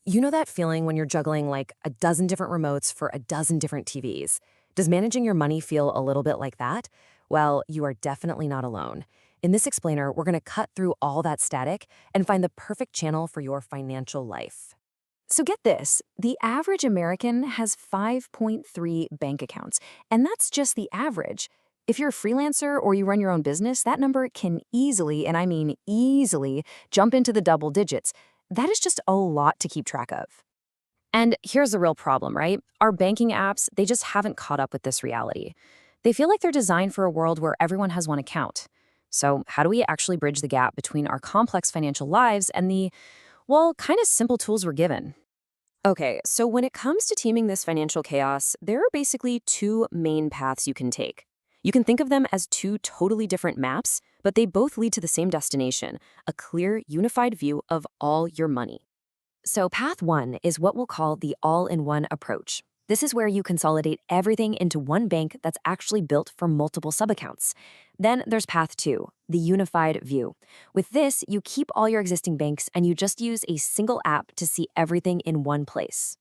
You know that feeling when you're juggling like a dozen different remotes for a dozen different TVs? Does managing your money feel a little bit like that? Well, you are definitely not alone. In this explainer, we're going to cut through all that static and find the perfect channel for your financial life. So get this, the average American has 5.3 bank accounts, and that's just the average. If you're a freelancer or you run your own business, that number can easily, and I mean easily, jump into the double digits. That is just a lot to keep track of. And here's the real problem, right? Our banking apps, they just haven't caught up with this reality. They feel like they're designed for a world where everyone has one account. So how do we actually bridge the gap between our complex financial lives and the, well, kind of simple tools we're given? Okay, so when it comes to teaming this financial chaos, there are basically two main paths you can take. You can think of them as two totally different maps, but they both lead to the same destination, a clear, unified view of all your money. So path one is what we'll call the all-in-one approach. This is where you consolidate everything into one bank that's actually built for multiple subaccounts. Then there's path two, the unified view. With this, you keep all your existing banks and you just use a single app to see everything in one place.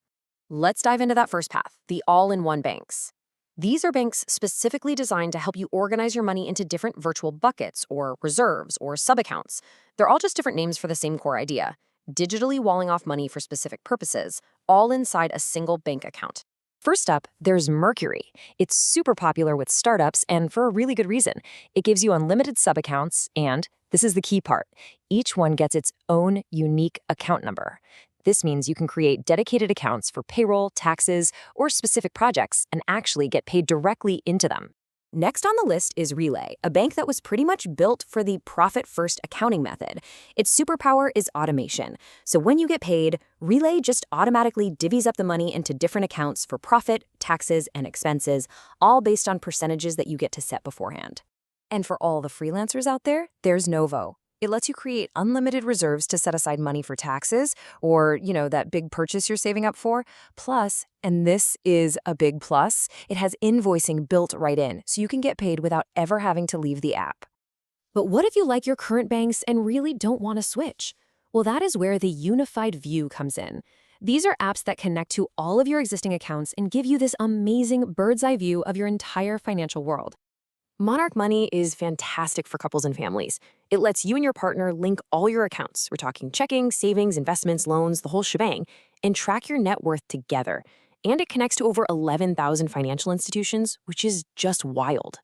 Let's dive into that first path, the all-in-one banks. These are banks specifically designed to help you organize your money into different virtual buckets or reserves or subaccounts. They're all just different names for the same core idea, digitally walling off money for specific purposes, all inside a single bank account. First up, there's Mercury. It's super popular with startups and for a really good reason. It gives you unlimited subaccounts and, this is the key part, each one gets its own unique account number. This means you can create dedicated accounts for payroll, taxes, or specific projects and actually get paid directly into them. Next on the list is Relay, a bank that was pretty much built for the profit-first accounting method. Its superpower is automation. So when you get paid, Relay just automatically divvies up the money into different accounts for profit, taxes, and expenses, all based on percentages that you get to set beforehand. And for all the freelancers out there, there's Novo. It lets you create unlimited reserves to set aside money for taxes or, that big purchase you're saving up for. Plus, and this is a big plus, it has invoicing built right in, so you can get paid without ever having to leave the app. But what if you like your current banks and really don't want to switch? Well, that is where the unified view comes in. These are apps that connect to all of your existing accounts and give you this amazing bird's eye view of your entire financial world. Monarch Money is fantastic for couples and families. It lets you and your partner link all your accounts. We're talking checking, savings, investments, loans, the whole shebang, and track your net worth together. And it connects to over 11,000 financial institutions, which is just wild.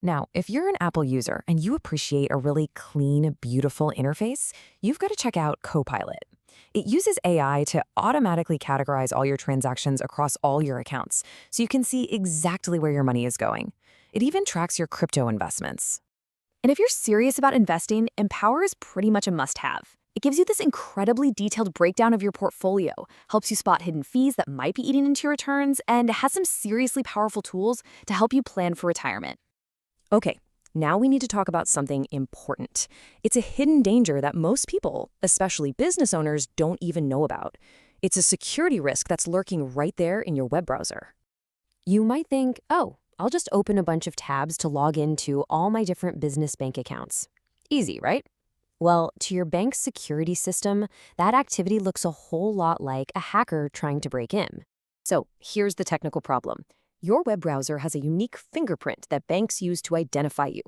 Now, if you're an Apple user and you appreciate a really clean, beautiful interface, you've got to check out Copilot. It uses AI to automatically categorize all your transactions across all your accounts, so you can see exactly where your money is going. It even tracks your crypto investments. And if you're serious about investing, Empower is pretty much a must-have. It gives you this incredibly detailed breakdown of your portfolio, helps you spot hidden fees that might be eating into your returns, and has some seriously powerful tools to help you plan for retirement. Okay, now we need to talk about something important. It's a hidden danger that most people, especially business owners, don't even know about. It's a security risk that's lurking right there in your web browser. You might think, oh, I'll just open a bunch of tabs to log into all my different business bank accounts. Easy, right? Well, to your bank's security system, that activity looks a whole lot like a hacker trying to break in. So here's the technical problem. Your web browser has a unique fingerprint that banks use to identify you.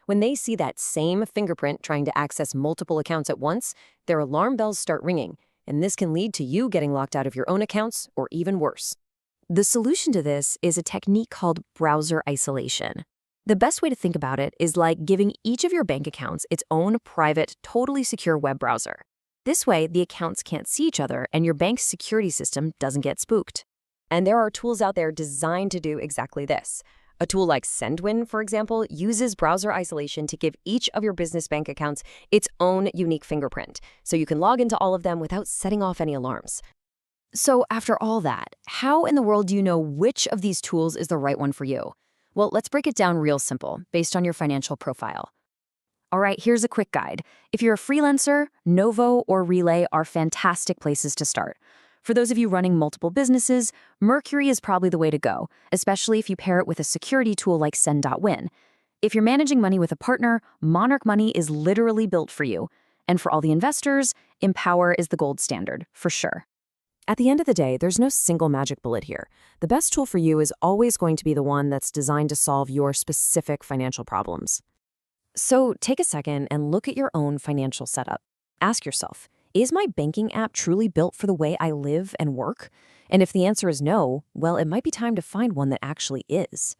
When they see that same fingerprint trying to access multiple accounts at once, their alarm bells start ringing, and this can lead to you getting locked out of your own accounts or even worse. The solution to this is a technique called browser isolation. The best way to think about it is like giving each of your bank accounts its own private, totally secure web browser. This way, the accounts can't see each other and your bank's security system doesn't get spooked. And there are tools out there designed to do exactly this. A tool like Sendwin, for example, uses browser isolation to give each of your business bank accounts its own unique fingerprint, so you can log into all of them without setting off any alarms. So after all that, how in the world do you know which of these tools is the right one for you? Well, let's break it down real simple, based on your financial profile. All right, here's a quick guide. If you're a freelancer, Novo or Relay are fantastic places to start. For those of you running multiple businesses, Mercury is probably the way to go, especially if you pair it with a security tool like Send.Win. If you're managing money with a partner, Monarch Money is literally built for you. And for all the investors, Empower is the gold standard, for sure. At the end of the day, there's no single magic bullet here. The best tool for you is always going to be the one that's designed to solve your specific financial problems. So take a second and look at your own financial setup. Ask yourself, is my banking app truly built for the way I live and work? And if the answer is no, well, it might be time to find one that actually is.